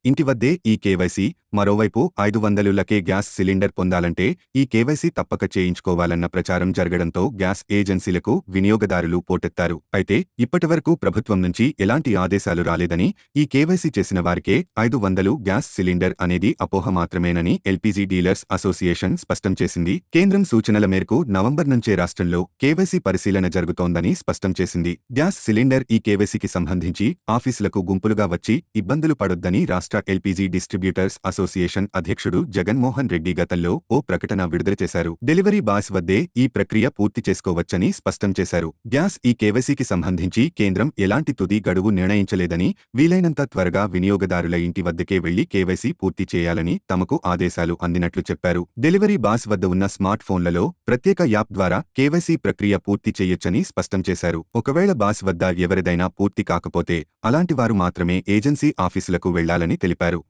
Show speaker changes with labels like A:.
A: ఇంటి వద్దే ఈ కేవైసీ. మరోవైపు 500లకే గ్యాస్ సిలిండర్ పొందాలంటే ఈ కేవైసీ తప్పక చేయించుకోవాలన్న ప్రచారం జరగడంతో గ్యాస్ ఏజెన్సీలకు వినియోగదారులు పోటెత్తారు. అయితే ఇప్పటివరకు ప్రభుత్వం నుంచి ఎలాంటి ఆదేశాలు రాలేదని, ఈ కేవైసీ చేసిన వారికే 500 గ్యాస్ సిలిండర్ అనేది అపోహ మాత్రమేనని ఎల్పీజీ డీలర్స్ అసోసియేషన్ స్పష్టం చేసింది. కేంద్రం సూచనల మేరకు నవంబర్ నుంచే రాష్ట్రంలో కేవైసీ పరిశీలన జరుగుతోందని స్పష్టం చేసింది. గ్యాస్ సిలిండర్ ఈ కేవైసీకి సంబంధించి ఆఫీసులకు గుంపులుగా వచ్చి ఇబ్బందులు పడొద్దని రాష్ట్ర ఎల్పీజీ డిస్ట్రిబ్యూటర్స్ అసోసియేషన్ అధ్యక్షుడు జగన్మోహన్ రెడ్డి గతంలో ఓ ప్రకటన విడుదల చేశారు. డెలివరీ బాయ్స్ వద్దే ఈ ప్రక్రియ పూర్తి చేసుకోవచ్చని స్పష్టం చేశారు. గ్యాస్ ఈ కేవైసీకి సంబంధించి కేంద్రం ఎలాంటి తుది గడువు నిర్ణయించలేదని, వీలైనంత త్వరగా వినియోగదారుల ఇంటి వద్దకే వెళ్లి కేవైసీ పూర్తి చేయాలని తమకు ఆదేశాలు అందినట్లు చెప్పారు. డెలివరీ బాయ్స్ వద్ద ఉన్న స్మార్ట్ ఫోన్లలో ప్రత్యేక యాప్ ద్వారా కేవైసీ ప్రక్రియ పూర్తి చేయొచ్చని స్పష్టం చేశారు. ఒకవేళ బాస్ వద్ద ఎవరిదైనా పూర్తి కాకపోతే అలాంటి వారు మాత్రమే ఏజెన్సీ ఆఫీసులకు వెళ్లాలని తెలిపారు.